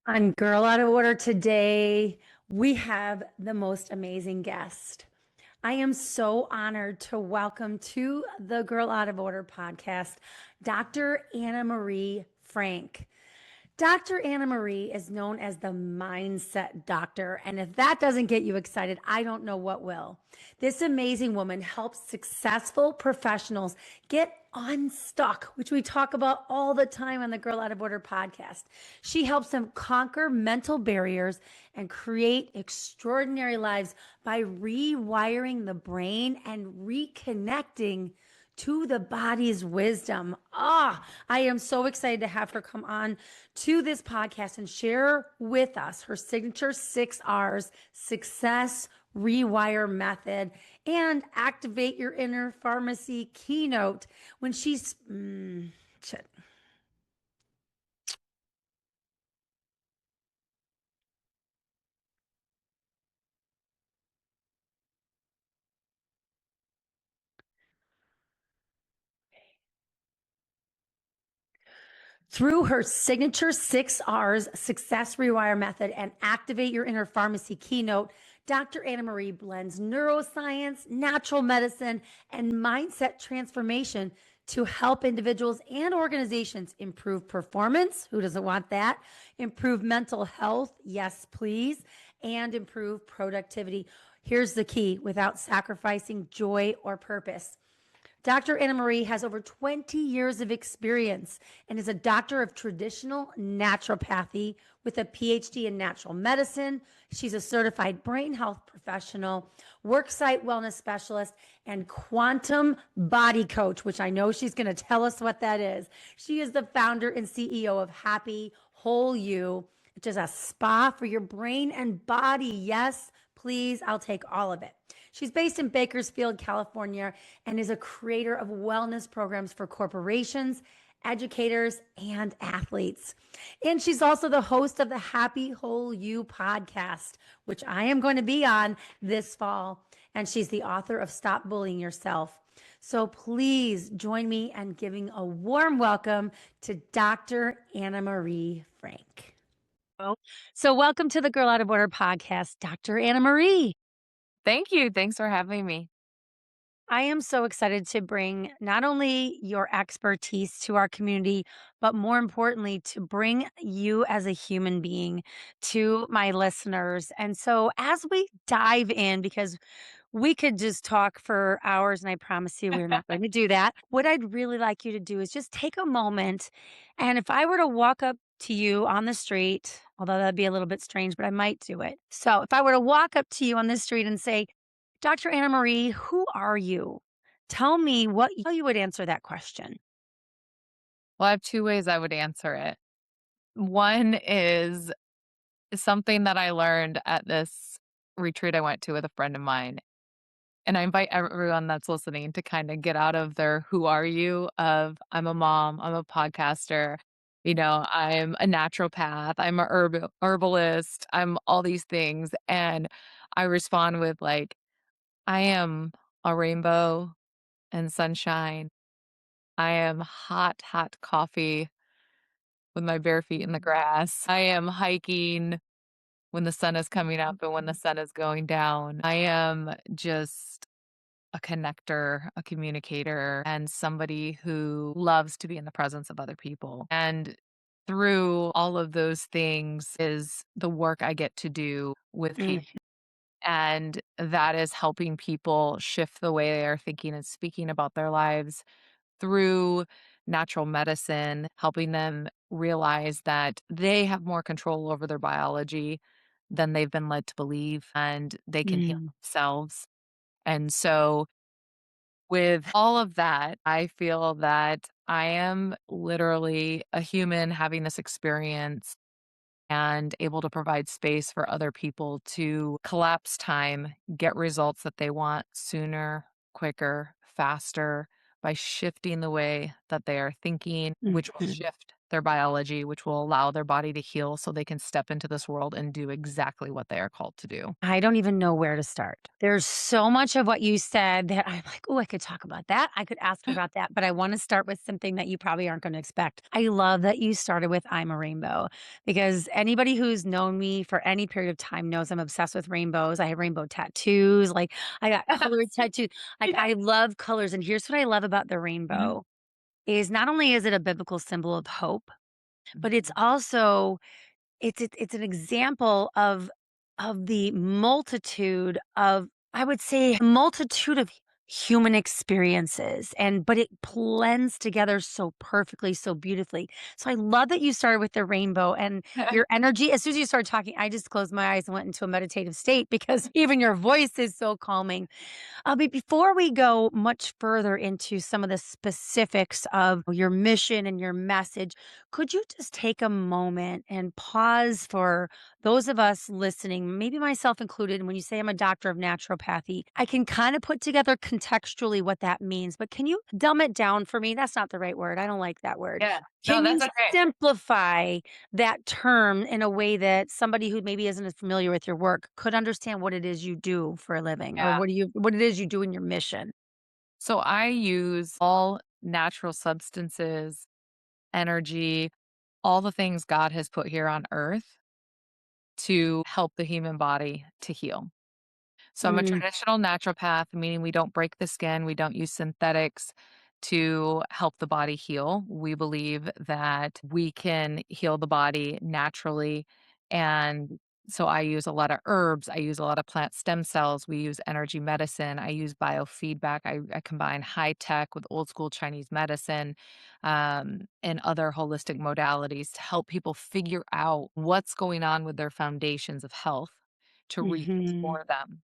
On Girl Out of Order today, we have the most amazing guest. I am so honored to welcome to the Girl Out of Order podcast, Dr. Anna Marie Frank. Dr. Anna Marie is known as the mindset doctor. And if that doesn't get you excited, I don't know what will. This amazing woman helps successful professionals get unstuck, which we talk about all the time on the Girl Out of Order podcast. She helps them conquer mental barriers and create extraordinary lives by rewiring the brain and reconnecting to the body's wisdom. I am so excited to have her come on to this podcast and share with us her signature 6R's success rewire method and activate your inner pharmacy keynote when she's shit. Through her signature 6R's success rewire method and activate your inner pharmacy keynote, Dr. Anna Marie blends neuroscience, natural medicine, and mindset transformation to help individuals and organizations improve performance. Who doesn't want that? Improve mental health. Yes, please. And improve productivity. Here's the key: without sacrificing joy or purpose. Dr. Anna Marie has over 20 years of experience and is a doctor of traditional naturopathy with a PhD in natural medicine. She's a certified brain health professional, worksite wellness specialist, and quantum body coach, which I know she's going to tell us what that is. She is the founder and CEO of Happy Whole You, which is a spa for your brain and body. Yes, please, I'll take all of it. She's based in Bakersfield, California, and is a creator of wellness programs for corporations, educators, and athletes. And she's also the host of the Happy Whole You podcast, which I am going to be on this fall. And she's the author of Stop Bullying Yourself. So please join me in giving a warm welcome to Dr. Anna Marie Frank. So welcome to the Girl Out of Order podcast, Dr. Anna Marie. Thank you. Thanks for having me. I am so excited to bring not only your expertise to our community, but more importantly, to bring you as a human being to my listeners. And so, as we dive in, because we could just talk for hours, and I promise you we're not going to do that. What I'd really like you to do is just take a moment. And if I were to walk up to you on the street, although that'd be a little bit strange, but I might do it. So, if I were to walk up to you on the street and say, Dr. Anna Marie, who are you? Tell me how you would answer that question. Well, I have two ways I would answer it. One is something that I learned at this retreat I went to with a friend of mine. And I invite everyone that's listening to kind of get out of their who are you of I'm a mom, I'm a podcaster, I'm a naturopath, I'm a herbalist, I'm all these things. And I respond with like, I am a rainbow and sunshine. I am hot, hot coffee with my bare feet in the grass. I am hiking when the sun is coming up and when the sun is going down. I am just a connector, a communicator, and somebody who loves to be in the presence of other people. And through all of those things is the work I get to do with people. And that is helping people shift the way they are thinking and speaking about their lives through natural medicine, helping them realize that they have more control over their biology than they've been led to believe, and they can heal themselves. And so, with all of that, I feel that I am literally a human having this experience and able to provide space for other people to collapse time, get results that they want sooner, quicker, faster by shifting the way that they are thinking, which will shift their biology, which will allow their body to heal so they can step into this world and do exactly what they are called to do. I don't even know where to start. There's so much of what you said that I'm like, oh, I could talk about that. I could ask her about that. But I want to start with something that you probably aren't going to expect. I love that you started with I'm a rainbow because anybody who's known me for any period of time knows I'm obsessed with rainbows. I have rainbow tattoos. Like I got colored tattoos. Like Yeah. I love colors. And here's what I love about the Mhm. rainbow is not only is it a biblical symbol of hope, but it's Mhm. also it's an example of the multitude of I would say, multitude of human experiences, and but it blends together so perfectly, so beautifully. So I love that you started with the rainbow and your energy as soon as you started talking, I just closed my eyes and went into a meditative state because even your voice is so calming. But before we go much further into some of the specifics of your mission and your message, could you just take a moment and pause for those of us listening, maybe myself included? And when you say I'm a doctor of naturopathy, I can kind of put together contextually what that means, but can you dumb it down for me? That's not the right word. I don't like that word. Yeah. No, Can you that's okay. simplify that term in a way that somebody who maybe isn't as familiar with your work could understand what it is you do for a living or Yeah. what it is you do in your mission? So I use all natural substances, energy, all the things God has put here on earth to help the human body to heal. So I'm a Mm, traditional naturopath, meaning we don't break the skin, we don't use synthetics to help the body heal. We believe that we can heal the body naturally. And so I use a lot of herbs, I use a lot of plant stem cells, we use energy medicine, I use biofeedback. I combine high tech with old school Chinese medicine and other holistic modalities to help people figure out what's going on with their foundations of health to mhm, restore them.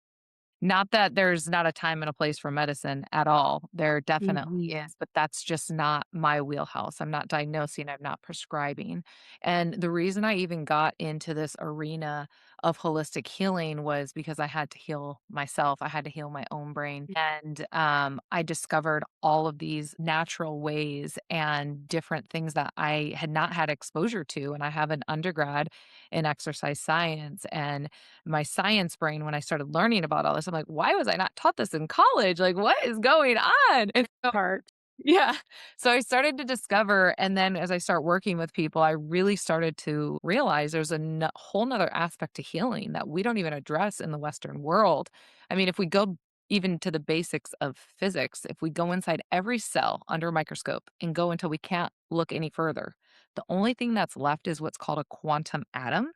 Not that there's not a time and a place for medicine at all. There definitely mhm, is, but that's just not my wheelhouse. I'm not diagnosing, I'm not prescribing. And the reason I even got into this arena of holistic healing was because I had to heal myself. I had to heal my own brain. And I discovered all of these natural ways and different things that I had not had exposure to. And I have an undergrad in exercise science. And my science brain, when I started learning about all this, I'm like, why was I not taught this in college? Like, what is going on? And so, part. yeah. So I started to discover, and then as I start working with people, I really started to realize there's a whole nother aspect to healing that we don't even address in the Western world. I mean, if we go even to the basics of physics, if we go inside every cell under a microscope and go until we can't look any further, the only thing that's left is what's called a quantum atom.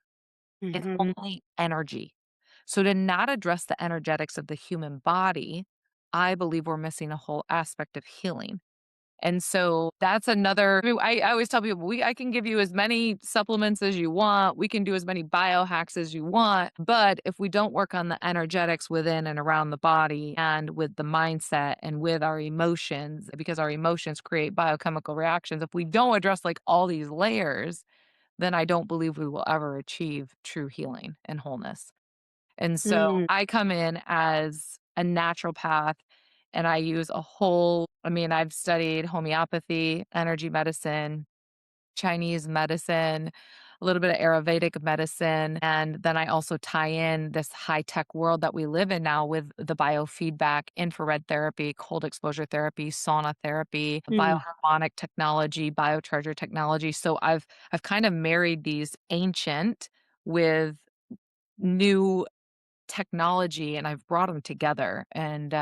It's Mhm, only energy. So to not address the energetics of the human body, I believe we're missing a whole aspect of healing. And so that's another I always tell people I can give you as many supplements as you want. We can do as many biohacks as you want. But if we don't work on the energetics within and around the body and with the mindset and with our emotions, because our emotions create biochemical reactions, if we don't address like all these layers, then I don't believe we will ever achieve true healing and wholeness. And so mm, I come in as a naturopath and I use I mean, I've studied homeopathy, energy medicine, Chinese medicine, a little bit of Ayurvedic medicine. And then I also tie in this high tech world that we live in now with the biofeedback, infrared therapy, cold exposure therapy, sauna therapy, mm, bioharmonic technology, biocharger technology. So I've kind of married these ancient with new technology and I've brought them together. And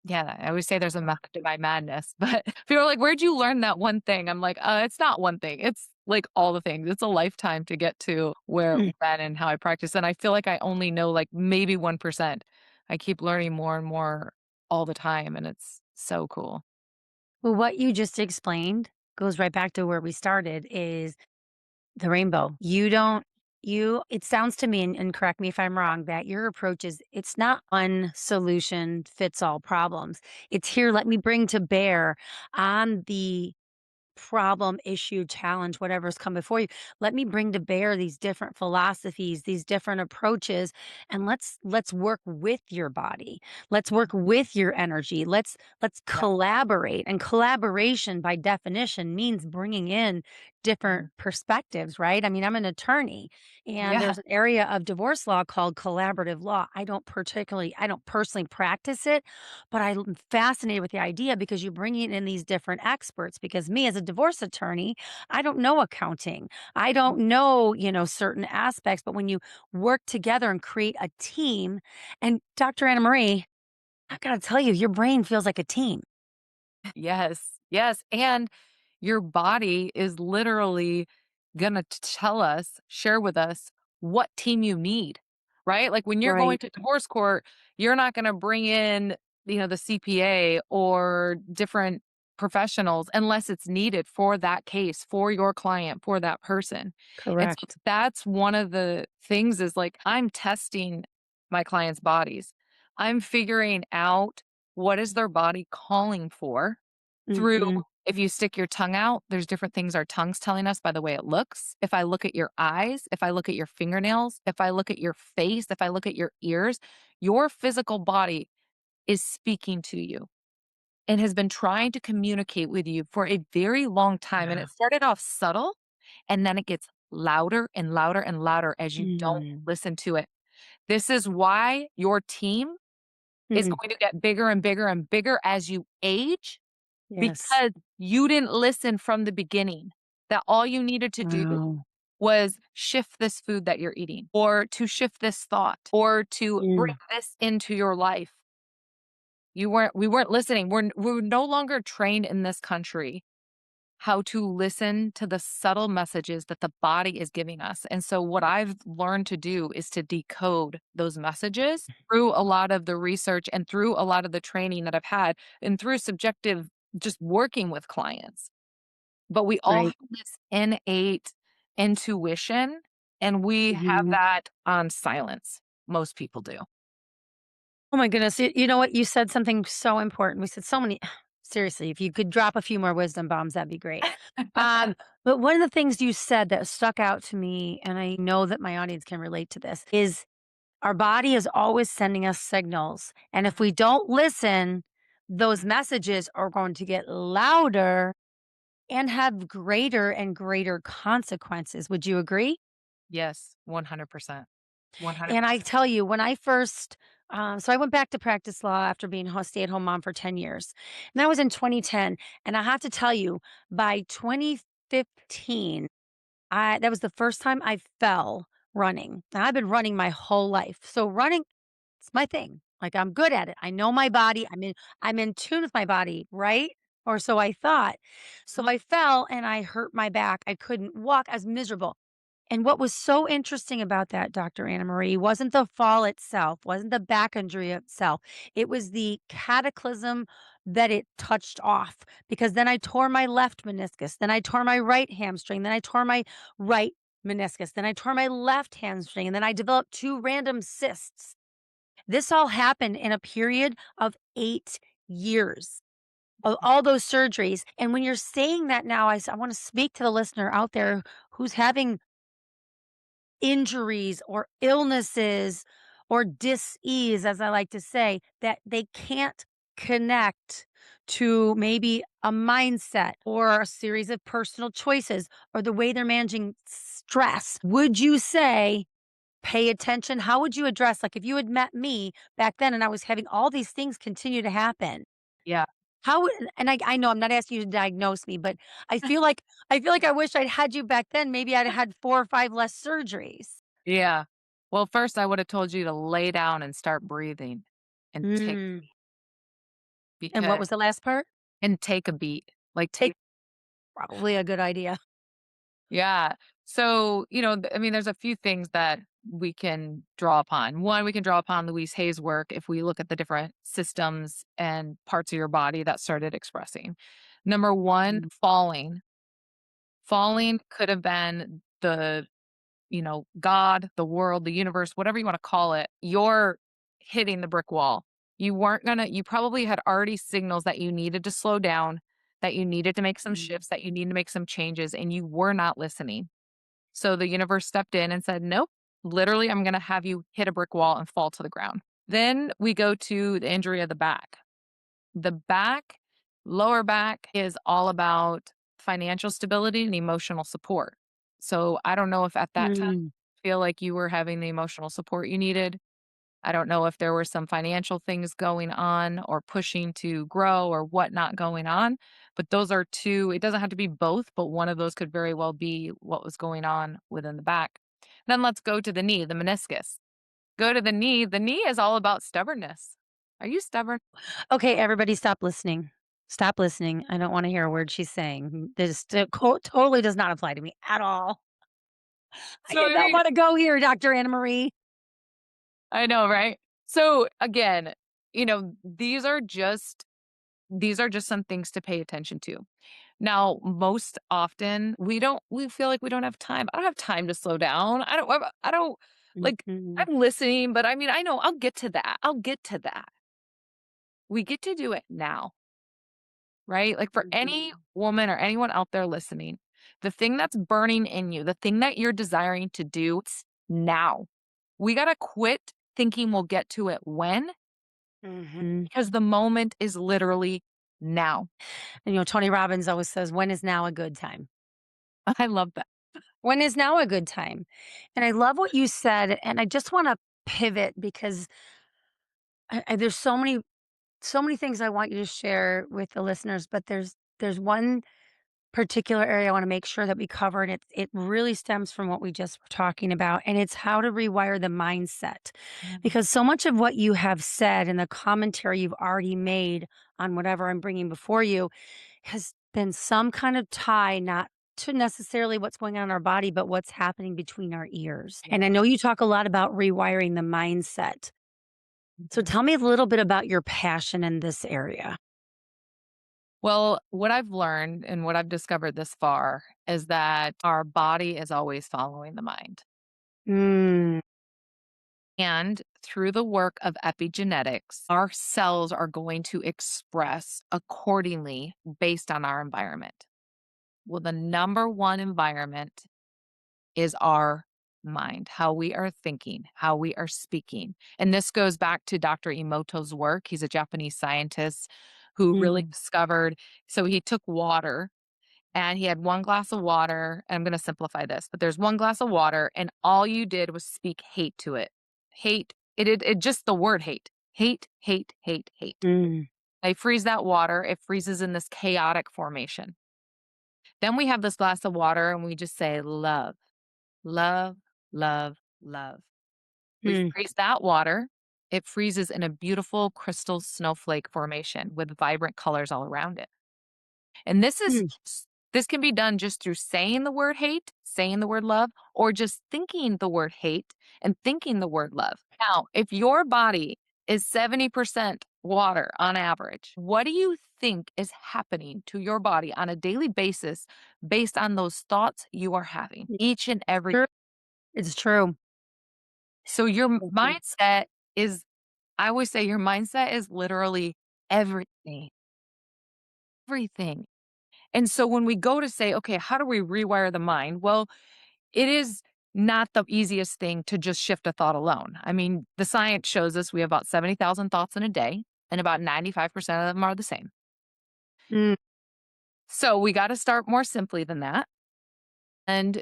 yeah, I always say there's a method to my madness, but people are like, "Where'd you learn that one thing?" I'm like, it's not one thing. It's like all the things. It's a lifetime to get to where mm. we've been and how I practice. And I feel like I only know like maybe 1%. I keep learning more and more all the time, and it's so cool. Well, what you just explained goes right back to where we started is the rainbow. You don't you it sounds to me, and correct me if I'm wrong, that your approach is it's not one solution fits all problems. It's here, let me bring to bear on the problem, issue, challenge, whatever's come before you. Let me bring to bear these different philosophies, these different approaches, and let's work with your body. Let's work with your energy. Let's Yeah. collaborate. And collaboration by definition means bringing in different Mhm. perspectives, right? I mean, I'm an attorney and Yeah. there's an area of divorce law called collaborative law. I don't personally practice it, but I'm fascinated with the idea because you're bringing in these different experts. Because me as a divorce attorney, I don't know accounting. I don't know, certain aspects. But when you work together and create a team, and Dr. Anna Marie, I got to tell you, your brain feels like a team. Yes. Yes. And your body is literally going to tell us, share with us what team you need, right? Like when you're going Right. to divorce court, you're not going to bring in, the CPA or different professionals unless it's needed for that case, for your client, for that person. And so Correct. that's one of the things is like I'm testing my clients' bodies. I'm figuring out what is their body calling for through Hmm. if you stick your tongue out, there's different things our tongue's telling us by the way it looks. If I look at your eyes, if I look at your fingernails, if I look at your face, if I look at your ears, your physical body is speaking to you and has been trying to communicate with you for a very long time. And Yeah. it started off subtle and then it gets louder and louder and louder as you don't Mm. listen to it. This is why your team is Mm. going to get bigger and bigger and bigger as you age Yes. because you didn't listen from the beginning, that all you needed to do Wow. was shift this food that you're eating, or to shift this thought, or to bring Mm. this into your life. We weren't listening. We're no longer trained in this country how to listen to the subtle messages that the body is giving us. And so what I've learned to do is to decode those messages through a lot of the research and through a lot of the training that I've had and through subjective just working with clients. But we all have Right. this innate intuition and we have Mhm. that on silence. Most people do. Oh my goodness. You know what? You said something so important. We said so many seriously, if you could drop a few more wisdom bombs, that'd be great. But one of the things you said that stuck out to me, and I know that my audience can relate to this, is our body is always sending us signals. And if we don't listen, those messages are going to get louder and have greater and greater consequences. Would you agree? Yes, 100%. And I 100%. tell you, when I first, so I went back to practice law after being a stay-at-home mom for 10 years. And that was in 2010. And I have to tell you, by 2015, that was the first time I fell running. Now, I've been running my whole life. So running, it's my thing. Like I'm good at it. I know my body. I'm in tune with my body, right? Or so I thought. So I fell and I hurt my back. I couldn't walk. I was miserable. And what was so interesting about that, Dr. Anna Marie, wasn't the fall itself, wasn't the back injury itself. It was the cataclysm that it touched off. Because then I tore my left meniscus, then I tore my right hamstring, then I tore my right meniscus, then I tore my left hamstring, and then I developed two random cysts. This all happened in a period of 8 years. All those surgeries. And when you're saying that now, I want to speak to the listener out there who's having injuries or illnesses or dis-ease, as I like to say, that they can't connect to maybe a mindset or a series of personal choices or the way they're managing stress. Would you say pay attention? How would you address, like, if you had met me back then and I was having all these things continue to happen? Yeah. How would, and I know I'm not asking you to diagnose me, but I feel like I wish I'd had you back then. Maybe I'd had 4 or 5 less surgeries. Yeah. Well, first I would have told you to lay down and start breathing and take Mm, and what because was the last part? and take a beat. Like Take take probably a good idea. yeah. So, I mean, there's a few things that we can draw upon. One, we can draw upon Louise Hay's work if we look at the different systems and parts of your body that started expressing. Number one, Mm, falling. Falling could have been God, the world, the universe, whatever you want to call it. You're hitting the brick wall. You probably had already signals that you needed to slow down, that you needed to make some Mm. shifts, that you need to make some changes, and you were not listening. So the universe stepped in and said, nope, literally, I'm going to have you hit a brick wall and fall to the ground. Then we go to the injury of the back. The back, lower back is all about financial stability and emotional support. So I don't know if at that time Mm. you feel like you were having the emotional support you needed. I don't know if there were some financial things going on or pushing to grow or whatnot going on, but those are two. It doesn't have to be both, but one of those could very well be what was going on within the back. Then let's go to the knee, the meniscus. Go to the knee. The knee is all about stubbornness. Are you stubborn? Okay, everybody stop listening. Stop listening. I don't wanna hear a word she's saying. This totally does not apply to me at all. I So did I not mean, wanna go here, Dr. Anna Marie. I know, right? So again, these are just some things to pay attention to. Now, most often we feel like we don't have time. I don't have time to slow down. I don't like Mhm. I'm listening, but I mean, I know I'll get to that. I'll get to that. We get to do it now, right? Like for any Mhm. woman or anyone out there listening, the thing that's burning in you, the thing that you're desiring to do, it's now. We got to quit thinking we'll get to it when, Mhm. because the moment is literally now. And, Tony Robbins always says, "When is now a good time?" I love that. When is now a good time? And I love what you said, and I just wanna pivot because there's so many things I want you to share with the listeners, but there's one particular area I wanna make sure that we cover, and it really stems from what we just were talking about, and it's how to rewire the mindset. Mhm. Because so much of what you have said and the commentary you've already made on whatever I'm bringing before you has been some kind of tie, not to necessarily what's going on in our body, but what's happening between our ears. Yeah. And I know you talk a lot about rewiring the mindset. So Mhm. tell me a little bit about your passion in this area. Well, what I've learned and what I've discovered this far is that our body is always following the mind. Mm. And through the work of epigenetics, our cells are going to express accordingly based on our environment. Well, the number one environment is our mind, how we are thinking, how we are speaking. And this goes back to Dr. Emoto's work. He's a Japanese scientist who really Mm. discovered. So he took water and he had one glass of water. And I'm going to simplify this, but there's one glass of water, and all you did was speak hate to it. Hate. It just the word hate. Hate, hate, hate, hate. Mm. They freeze that water, it freezes in this chaotic formation. Then we have this glass of water and we just say love, love, love, love. We Mm. freeze that water. It freezes in a beautiful crystal snowflake formation with vibrant colors all around it. And Mm. this can be done just through saying the word hate, saying the word love, or just thinking the word hate and thinking the word love. Now, if your body is 70% water on average, what do you think is happening to your body on a daily basis based on those thoughts you are having each and every? True. It's true. So your Mhm. mindset is, I always say your mindset is literally everything, everything. And so when we go to say, okay, how do we rewire the mind? Well, it is not the easiest thing to just shift a thought alone. I mean, the science shows us we have about 70,000 thoughts in a day, and about 95% of them are the same. Mm. So we got to start more simply than that. And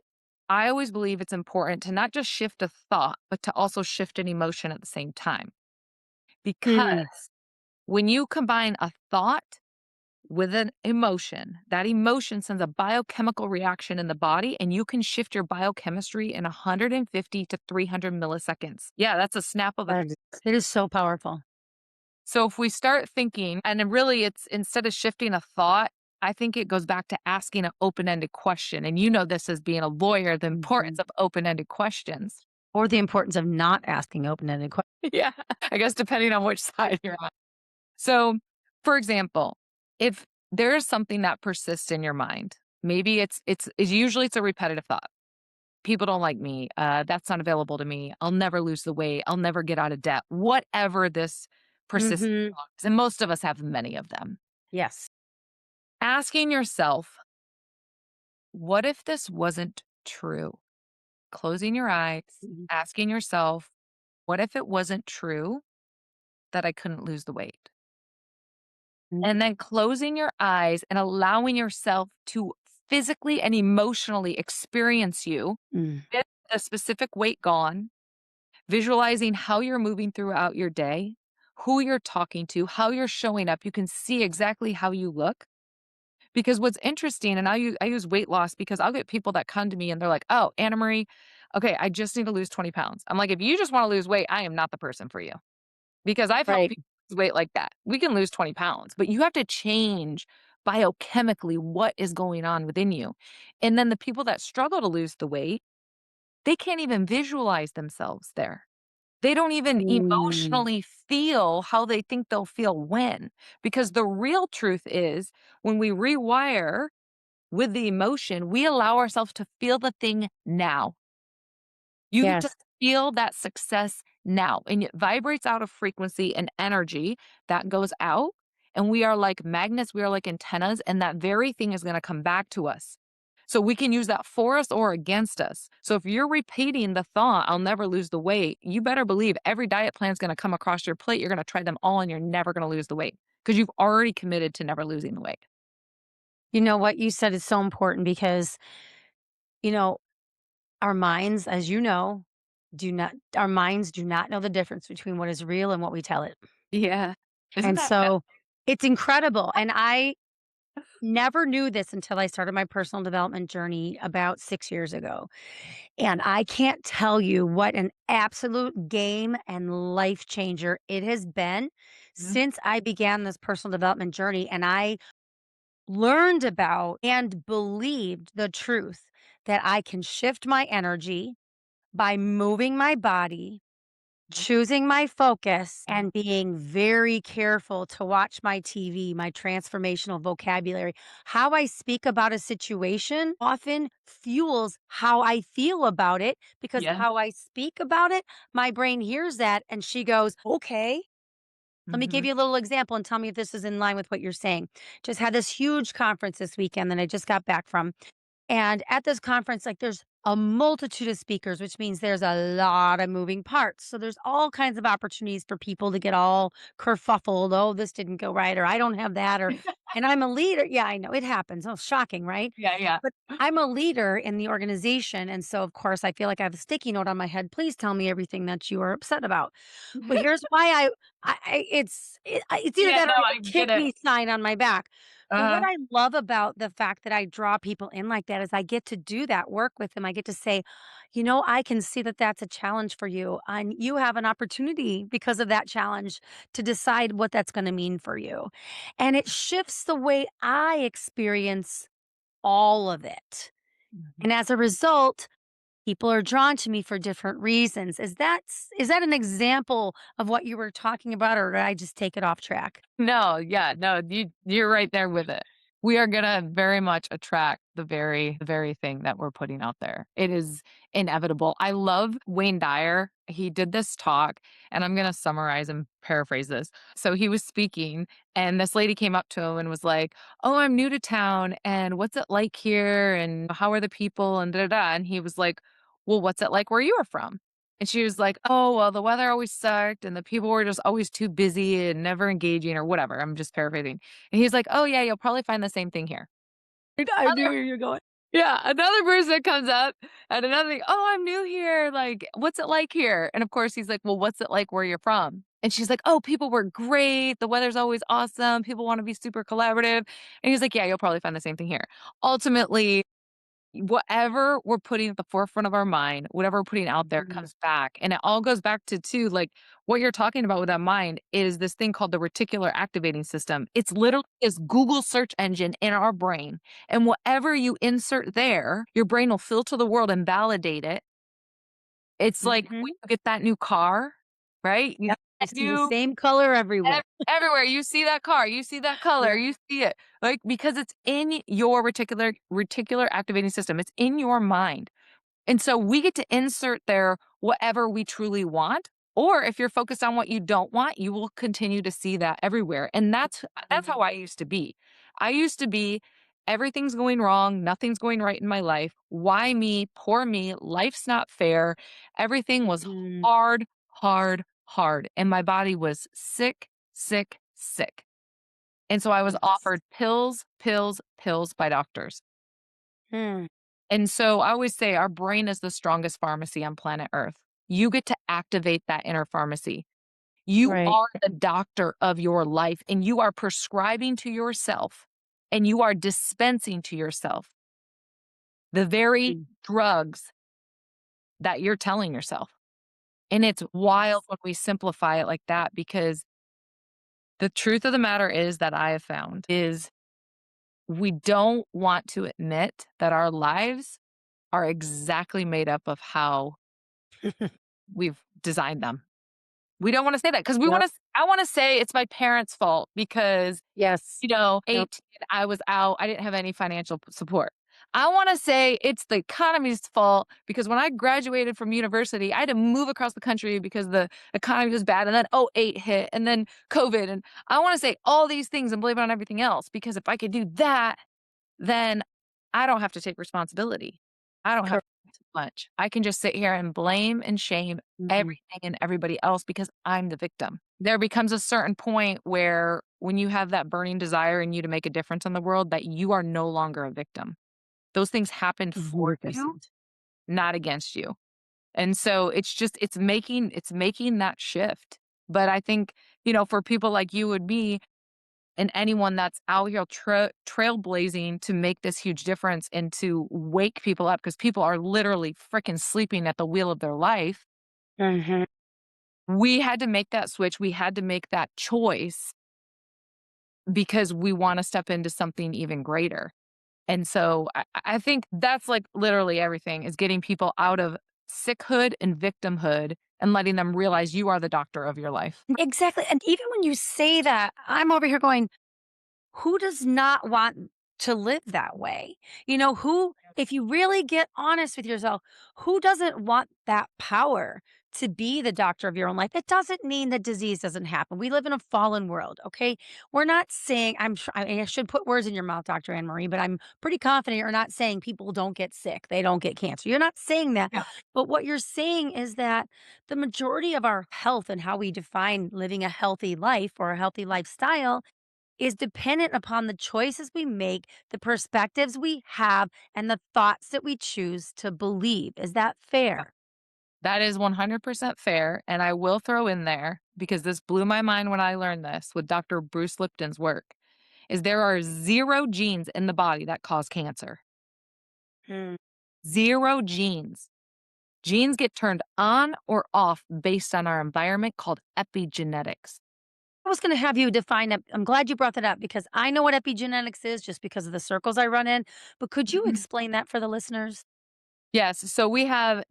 I always believe it's important to not just shift a thought, but to also shift an emotion at the same time. Mm. Because when you combine a thought with an emotion, that emotion sends a biochemical reaction in the body, and you can shift your biochemistry in 150 to 300 milliseconds. Yeah, that's a snap of a. That is it is so powerful. So if we start thinking, and then really it's instead of shifting a thought, I think it goes back to asking an open ended question. And you know, this as being a lawyer, the importance Mhm. of open ended questions. Or the importance of not asking open-ended questions. Yeah. I guess depending on which side you're on. So, for example, if there is something that persists in your mind, maybe it's usually it's a repetitive thought. People don't like me. That's not available to me. I'll never lose the weight. I'll never get out of debt. Whatever this persistent Mhm. thought is, and most of us have many of them. Yes. Asking yourself, what if this wasn't true? Closing your eyes, Mhm. asking yourself, what if it wasn't true that I couldn't lose the weight? Mhm. And then closing your eyes and allowing yourself to physically and emotionally experience you Mm. with a specific weight gone, visualizing how you're moving throughout your day, who you're talking to, how you're showing up. You can see exactly how you look. Because what's interesting, and I use weight loss because I'll get people that come to me and they're like, "Oh, Anna Marie, okay, I just need to lose 20 pounds." I'm like, "If you just want to lose weight, I am not the person for you." Because I've helped Right. people lose weight like that. We can lose 20 pounds, but you have to change biochemically what is going on within you. And then the people that struggle to lose the weight, they can't even visualize themselves there. They don't even Mm. emotionally feel how they think they'll feel when. Because the real truth is when we rewire with the emotion, we allow ourselves to feel the thing now. You get to Yes. feel that success now, and it vibrates out of frequency and energy that goes out. And we are like magnets, we are like antennas, and that very thing is going to come back to us. So we can use that for us or against us. So if you're repeating the thought, I'll never lose the weight, you better believe every diet plan is going to come across your plate. You're going to try them all, and you're never going to lose the weight because you've already committed to never losing the weight. You know what you said is so important because, you know, our minds, as you know, our minds do not know the difference between what is real and what we tell it. Yeah. Isn't And that bad? so it's incredible. And I never knew this until I started my personal development journey about 6 years ago. And I can't tell you what an absolute game and life changer it has been Mhm. since I began this personal development journey. And I learned about and believed the truth that I can shift my energy by moving my body, choosing my focus, and being very careful to watch my TV, my transformational vocabulary. How I speak about a situation often fuels how I feel about it because Yeah. how I speak about it, my brain hears that and she goes, okay. Let me give Mhm. you a little example and tell me if this is in line with what you're saying. Just had this huge conference this weekend that I just got back from. And at this conference, like there's a multitude of speakers, which means there's a lot of moving parts. So there's all kinds of opportunities for people to get all kerfuffled. Oh, this didn't go right, or I don't have that, or and I'm a leader. Yeah, I know it happens. Oh, shocking, right? Yeah, yeah. But I'm a leader in the organization. And so of course I feel like I have a sticky note on my head. Please tell me everything that you are upset about. Well, here's why it's either Yeah, that or no, I have I a get "kick it. me" sign on my back. But what Uh-huh. I love about the fact that I draw people in like that is I get to do that work with them. I get to say, "You know, I can see that that's a challenge for you, and you have an opportunity because of that challenge to decide what that's gonna mean for you." And it shifts the way I experience all of it. Mhm. And as a result, people are drawn to me for different reasons. Is that an example of what you were talking about, or did I just take it off track? No, yeah, no, you're right there with it. We are gonna very much attract the very thing that we're putting out there. It is inevitable. I love Wayne Dyer. He did this talk, and I'm gonna summarize and paraphrase this. So he was speaking, and this lady came up to him and was like, "Oh, I'm new to town, and what's it like here, and how are the people, and da da da." And he was like, "Well, what's it like where you are from?" And she was like, "Oh, well, the weather always sucked and the people were just always too busy and never engaging," or whatever. I'm just paraphrasing. And he's like, "Oh, yeah, you'll probably find the same thing here." I knew Other where you're going. Yeah, another person comes up and another thing, "Oh, I'm new here. Like, what's it like here?" And of course, he's like, "Well, what's it like where you're from?" And she's like, "Oh, people were great. The weather's always awesome. People want to be super collaborative." And he's like, "Yeah, you'll probably find the same thing here." Ultimately, whatever we're putting at the forefront of our mind, whatever we're putting out there Mhm. comes back. And it all goes back to too, like what you're talking about with that mind is this thing called the reticular activating system. It's literally this Google search engine in our brain. And whatever you insert there, your brain will filter the world and validate it. It's like when Mhm. you get that new car, right? You Yep. get I that see the new same color everywhere. everywhere. You see that car, you see that color, Yep. you see it. Like because it's in your reticular activating system. It's in your mind. And so we get to insert there whatever we truly want Or if you're focused on what you don't want, you will continue to see that everywhere. And that's how I used to be. I used to be everything's going wrong, nothing's going right in my life. Why me? Poor me. Life's not fair. Everything was Mm. hard, hard, hard. And my body was sick, sick, sick. And so I was Yes. offered pills, pills, pills by doctors. Mm. And so I always say our brain is the strongest pharmacy on planet Earth. You get to activate that inner pharmacy. You Right. are the doctor of your life, and you are prescribing to yourself and you are dispensing to yourself the very Mm. drugs that you're telling yourself. And it's wild Yes. when we simplify it like that because the truth of the matter is that I have found is we don't want to admit that our lives are exactly made up of how we've designed them. We don't wanna say that because Yep. I wanna say it's my parents' fault because, Yes. Yep. 18, I was out, I didn't have any financial support. I wanna say it's the economy's fault because when I graduated from university, I had to move across the country because the economy was bad, and then '08 hit, and then COVID, and I wanna say all these things and blame it on everything else because if I could do that, then I don't have to take responsibility. I don't have Correct. to do much. I can just sit here and blame and shame Mhm. everything and everybody else because I'm the victim. There becomes a certain point where when you have that burning desire in you to make a difference in the world, that you are no longer a victim. Those things happened for you, 100%. not against you. And so it's making that shift. But I think, for people like you and me, and anyone that's out here trailblazing to make this huge difference and to wake people up because people are literally freaking sleeping at the wheel of their life. Mhm. We had to make that switch. We had to make that choice because we want to step into something even greater. And so I think that's like literally everything is getting people out of sickhood and victimhood and letting them realize you are the doctor of your life. Exactly. And even when you say that, I'm over here going, who does not want to live that way? Who, if you really get honest with yourself, who doesn't want that power to be the doctor of your own life? It doesn't mean that disease doesn't happen. We live in a fallen world, okay? We're not saying, I'm sure, I should put words in your mouth, Dr. Anne Marie, but I'm pretty confident you're not saying people don't get sick, they don't get cancer. You're not saying that. Yeah. But what you're saying is that the majority of our health and how we define living a healthy life or a healthy lifestyle is dependent upon the choices we make, the perspectives we have, and the thoughts that we choose to believe. Is that fair? That is 100% fair, and I will throw in there, because this blew my mind when I learned this with Dr. Bruce Lipton's work, is there are 0 genes in the body that cause cancer. Hmm. 0 genes. Genes get turned on or off based on our environment called epigenetics. I was going to have you define it. I'm glad you brought that up because I know what epigenetics is just because of the circles I run in. But could you Mhm. explain that for the listeners? Yes, so we have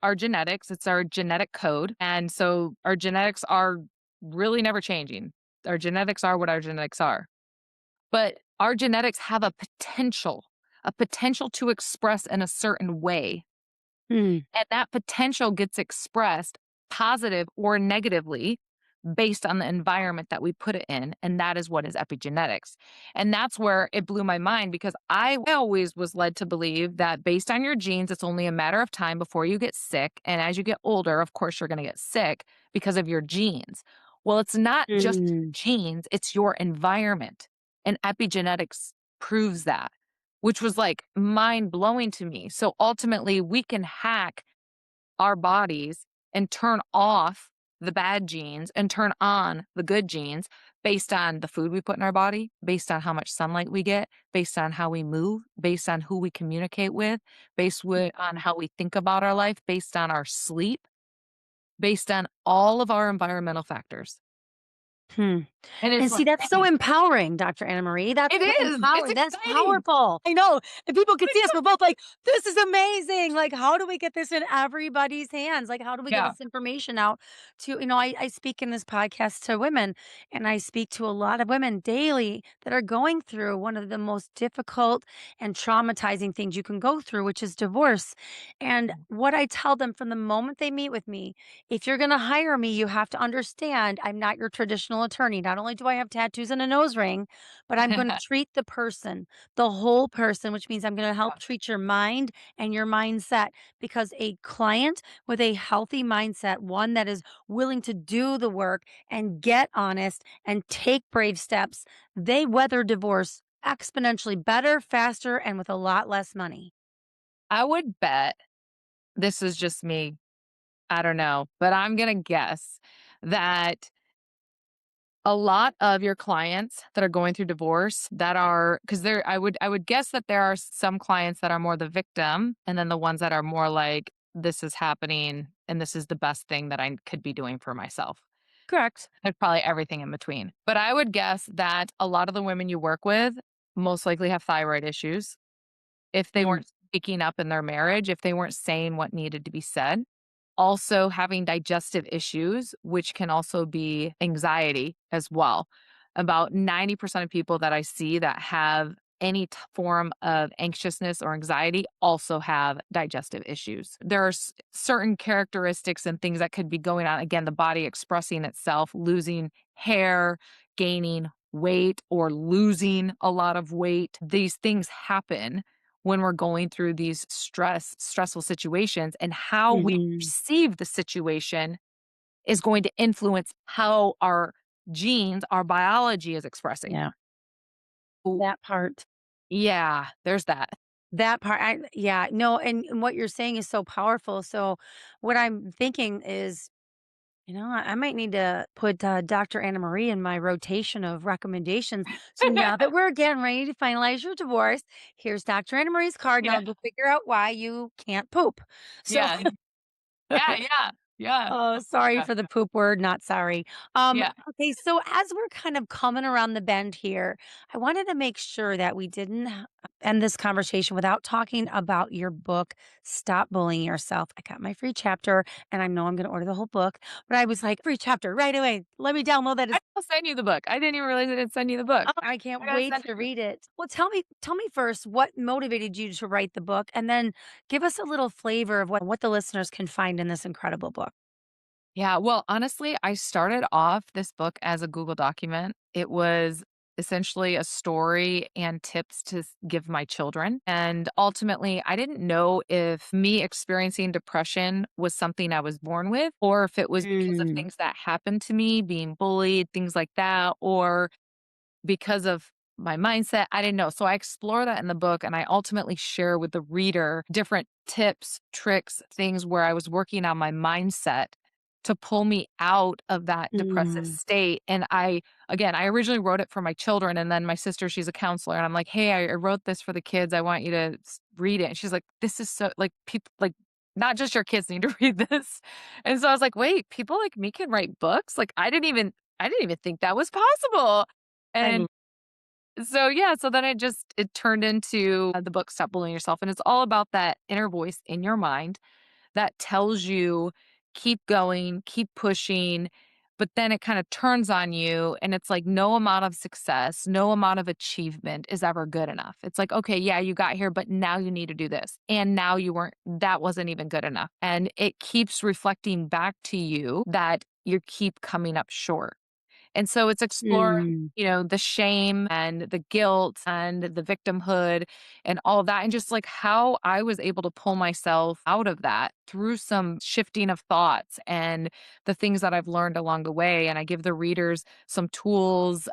our genetics, it's our genetic code, and so our genetics are really never changing. Our genetics are what our genetics are. But our genetics have a potential to express in a certain way. Hmm. And that potential gets expressed positive or negatively based on the environment that we put it in. And that is what is epigenetics. And that's where it blew my mind because I always was led to believe that based on your genes, it's only a matter of time before you get sick. And as you get older, of course, you're going to get sick because of your genes. Well, it's not just Hmm. genes, it's your environment. And epigenetics proves that, which was like mind blowing to me. So ultimately, we can hack our bodies and turn off the bad genes and turn on the good genes based on the food we put in our body, based on how much sunlight we get, based on how we move, based on who we communicate with, on how we think about our life, based on our sleep, based on all of our environmental factors. Hmm. And it's And see, like, that's so dang, empowering, Dr. Anna Marie. That's it so is. It's empowering. That's exciting. powerful. I know. And people can see us. We're both like, this is amazing. Like, how do we get this in everybody's hands? Like, how do we get Yeah. this information out to, I speak in this podcast to women, and I speak to a lot of women daily that are going through one of the most difficult and traumatizing things you can go through, which is divorce. And what I tell them from the moment they meet with me, if you're going to hire me, you have to understand I'm not your traditional attorney. Not only do I have tattoos and a nose ring, but I'm going to treat the person, the whole person, which means I'm going to help treat your mind and your mindset. Because a client with a healthy mindset, one that is willing to do the work and get honest and take brave steps, they weather divorce exponentially better, faster, and with a lot less money. I would bet this is just me. I don't know, but I'm going to guess that a lot of your clients that are going through divorce that are because there I would guess that there are some clients that are more the victim and then the ones that are more like this is happening and this is the best thing that I could be doing for myself. Correct. There's probably everything in between. But I would guess that a lot of the women you work with most likely have thyroid issues. If they Mm, weren't speaking up in their marriage, if they weren't saying what needed to be said, also having digestive issues, which can also be anxiety as well. About 90% of people that I see that have any form of anxiousness or anxiety also have digestive issues. There are certain characteristics and things that could be going on. Again, the body expressing itself, losing hair, gaining weight, or losing a lot of weight. These things happen when we're going through these stressful situations, and how we mhm. perceive the situation is going to influence how our genes, our biology is expressing. Yeah, Ooh, that part. yeah, there's that. That part, yeah, no, and what you're saying is so powerful. So, what I'm thinking is, I might need to put Dr. Anna Marie in my rotation of recommendations. So now that we're getting ready to finalize your divorce, here's Dr. Anna Marie's card. Yeah, Now to figure out why you can't poop. So yeah, yeah, yeah, yeah, Oh, sorry yeah, for the poop word, not sorry. yeah. Okay, so as we're kind of coming around the bend here, I wanted to make sure that we didn't end this conversation without talking about your book, Stop Bullying Yourself. I got my free chapter and I know I'm going to order the whole book, but I was like, free chapter right away. Let me download that. I'll send you the book. I didn't even realize I didn't send you the book. Oh, I I can't gotta wait send to it. read it. Well, tell me first what motivated you to write the book and then give us a little flavor of what the listeners can find in this incredible book. Yeah, well, honestly, I started off this book as a Google document. It was essentially a story and tips to give my children. And ultimately, I didn't know if me experiencing depression was something I was born with, or if it was because of Mm, things that happened to me, being bullied, things like that, or because of my mindset. I didn't know. So I explore that in the book and I ultimately share with the reader different tips, tricks, things where I was working on my mindset to pull me out of that depressive mm. state. And I originally wrote it for my children. And then my sister, she's a counselor. And I'm like, hey, I wrote this for the kids. I want you to read it. And she's like, this is so like people like, not just your kids need to read this. And so I was like, wait, people like me can write books? Like I didn't even think that was possible. I And love so, yeah, so then it turned into the book Stop Bullying Yourself, and it's all about that inner voice in your mind that tells you, "Keep going, keep pushing," but then it kinda turns on you, and it's like no amount of success, no amount of achievement is ever good enough. It's like, "Okay, yeah, you got here, but now you need to do this, and now that wasn't even good enough," and it keeps reflecting back to you that you keep coming up short. And so it's exploring, Mm. the shame and the guilt and the victimhood and all of that. And just like how I was able to pull myself out of that through some shifting of thoughts and the things that I've learned along the way. And I give the readers some tools,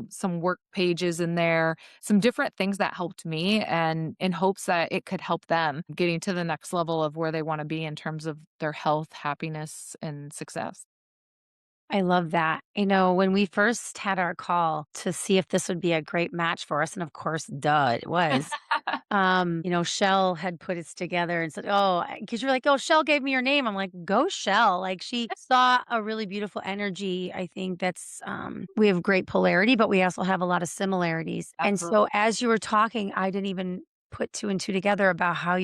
some work pages in there, some different things that helped me and in hopes that it could help them getting to the next level of where they want to be in terms of their health, happiness, and success. I love that. When we first had our call to see if this would be a great match for us, and of course, duh, it was. Shell had put it together and said, "Oh," because you're like, "Oh, Shell gave me your name." I'm like, "Go Shell." Like, she saw a really beautiful energy. I think we have great polarity, but we also have a lot of similarities. And Absolutely. so as you were talking, I didn't even put 2 and 2 together about how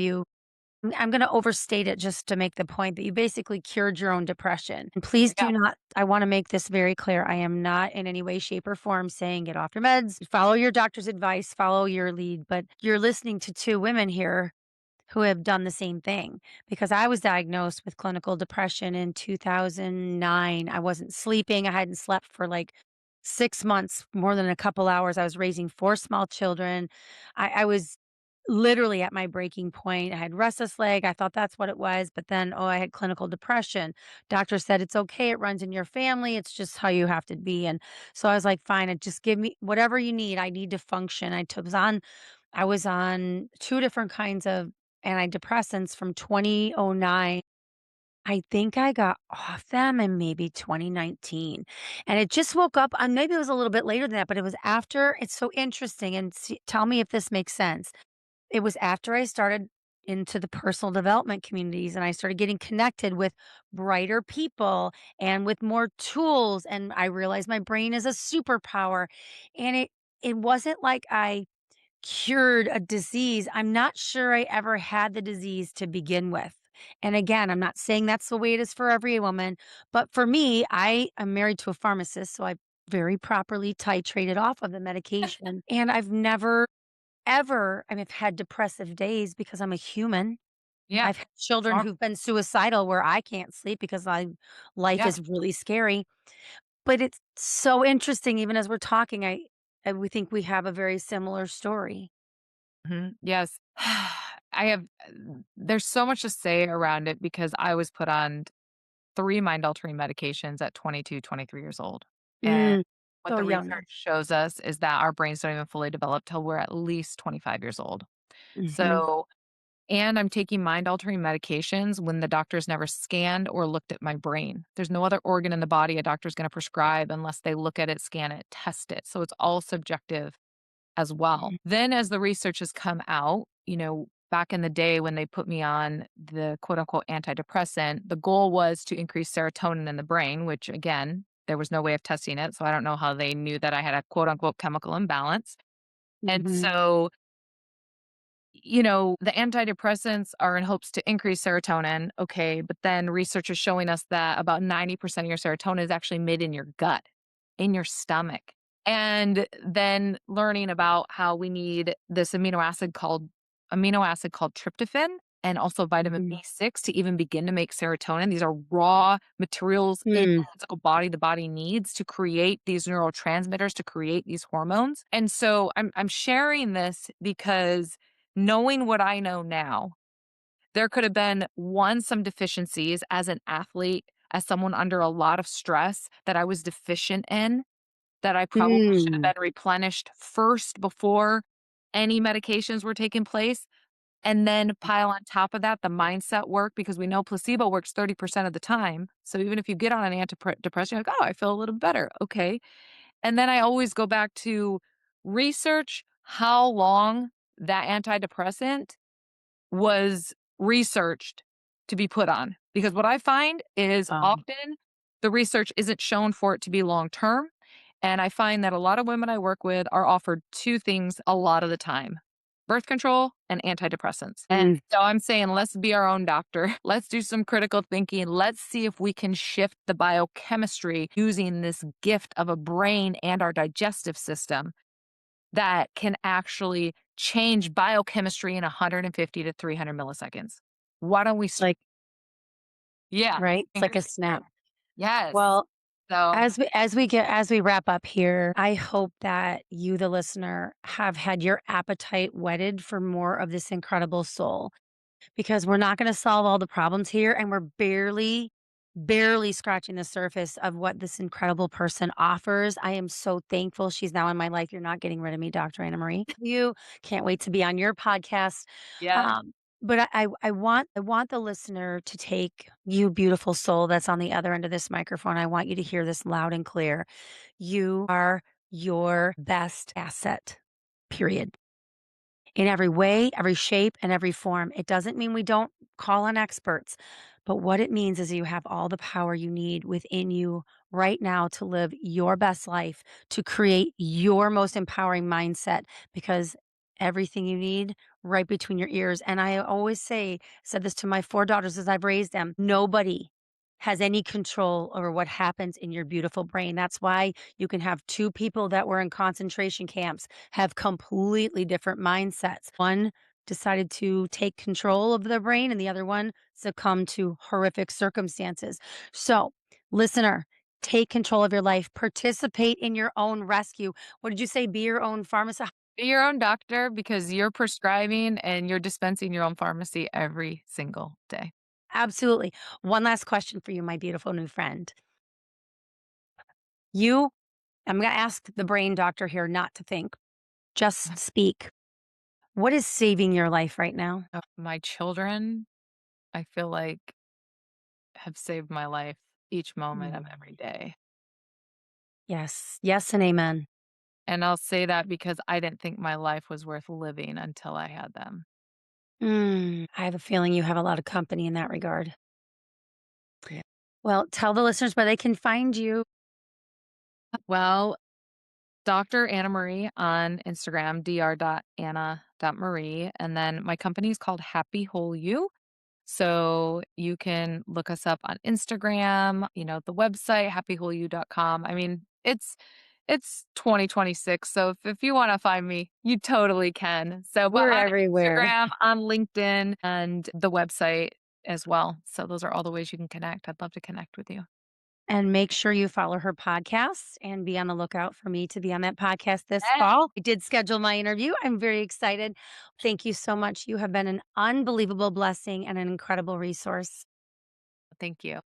I'm gonna overstate it just to make the point that you basically cured your own depression. And please Yeah. do not, I wanna make this very clear. I am not in any way, shape, or form saying get off your meds, follow your doctor's advice, follow your lead, but you're listening to 2 women here who have done the same thing, because I was diagnosed with clinical depression in 2009. I wasn't sleeping. I hadn't slept for like 6 months, more than a couple hours. I was raising 4 small children. I was literally at my breaking point. I had restless leg. I thought that's what it was, but then, oh, I had clinical depression. Doctor said it's okay. It runs in your family. It's just how you have to be. And so I was like, fine, just give me whatever you need. I need to function. I was on 2 different kinds of antidepressants from 2009. I think I got off them in maybe 2019, and it just woke up maybe it was a little bit later than that, but it was after. It's so interesting, and tell me if this makes sense. It was after I started into the personal development communities, and I started getting connected with brighter people and with more tools, and I realized my brain is a superpower, and it wasn't like I cured a disease. I'm not sure I ever had the disease to begin with. And again, I'm not saying that's the way it is for every woman, but for me, I am married to a pharmacist, so I very properly titrated off of the medication. And I've never, ever, I've had depressive days because I'm a human. Yeah. I've had children Sure. who've been suicidal where I can't sleep because life Yeah. is really scary. But it's so interesting, even as we're talking, I we think we have a very similar story. Yes. I have there's so much to say around it because I was put on 3 mind-altering medications at 22, 23 years old, and Mm, what so the young research then. shows us is that our brains don't even fully develop till we're at least 25 years old. Mhm, So and I'm taking mind-altering medications when the doctor's never scanned or looked at my brain. There's no other organ in the body a doctor's gonna prescribe unless they look at it, scan it, test it, so it's all subjective as well. mhm, Then as the research has come out, back in the day when they put me on the quote unquote antidepressant, the goal was to increase serotonin in the brain, which again, there was no way of testing it. So I don't know how they knew that I had a quote unquote chemical imbalance. And mhm, so, the antidepressants are in hopes to increase serotonin. Okay. But then research is showing us that about 90% of your serotonin is actually made in your gut, in your stomach. And then learning about how we need this amino acid called tryptophan and also vitamin mhm, B6 to even begin to make serotonin. These are raw materials in mm, the physical body the body needs to create these neurotransmitters, to create these hormones. And so I'm sharing this because knowing what I know now, there could have been some deficiencies as an athlete, as someone under a lot of stress that I was deficient in that I probably should have mm, been replenished first before any medications were taking place, and then pile on top of that the mindset work because we know placebo works 30% of the time. So even if you get on an antidepressant, you're like, "Oh, I feel a little better." Okay. And then I always go back to research how long that antidepressant was researched to be put on. Because what I find is um, often the research isn't shown for it to be long term. And I find that a lot of women I work with are offered 2 things a lot of the time: birth control and antidepressants. And mm, so I'm saying, let's be our own doctor. Let's do some critical thinking. Let's see if we can shift the biochemistry using this gift of a brain and our digestive system that can actually change biochemistry in 150 to 300 milliseconds. Why don't we it's start? like Yeah, right? It's like a fingers snap. crossed. Yes. Well, So, as we wrap up here, I hope that you, the listener, have had your appetite whetted for more of this incredible soul. Because we're not gonna solve all the problems here, and we're barely scratching the surface of what this incredible person offers. I am so thankful she's now in my life. You're not getting rid of me, Dr. Anna Marie. You can't wait to be on your podcast. yeah. But I want the listener to take you, beautiful soul that's on the other end of this microphone. I want you to hear this loud and clear. You are your best asset, period. in every way, every shape, and every form. It doesn't mean we don't call on experts, but what it means is you have all the power you need within you right now to live your best life, to create your most empowering mindset, because everything you need right between your ears. And I always said this to my four daughters as I've raised them, nobody has any control over what happens in your beautiful brain. That's why you can have two people that were in concentration camps have completely different mindsets. One decided to take control of their brain, and the other one succumbed to horrific circumstances. So, listener, take control of your life, participate in your own rescue. What did you say? Be your own pharmacist? Be your own doctor because you're prescribing and you're dispensing your own pharmacy every single day. Absolutely. One last question for you, my beautiful new friend. You, I'm going to ask the brain doctor here not to think, just speak. What is saving your life right now? My children, I feel like, have saved my life each moment of Mm. every day. Yes. Yes, and amen. And I'll say that because I didn't think my life was worth living until I had them. I have a feeling you have a lot of company in that regard. Yeah. Well, tell the listeners where they can find you. Well, Dr. Anna Marie on Instagram, dr.anna.marie. And then my company is called Happy Whole You. So you can look us up on Instagram, the website, happywholeyou.com. I mean, it's 2026. So if you want to find me, you totally can. So, but We're on everywhere. Instagram, on LinkedIn, and the website as well. So those are all the ways you can connect. I'd love to connect with you. And make sure you follow her podcast and be on the lookout for me to be on that podcast this fall. I did schedule my interview. I'm very excited. Thank you so much. You have been an unbelievable blessing and an incredible resource. Thank you.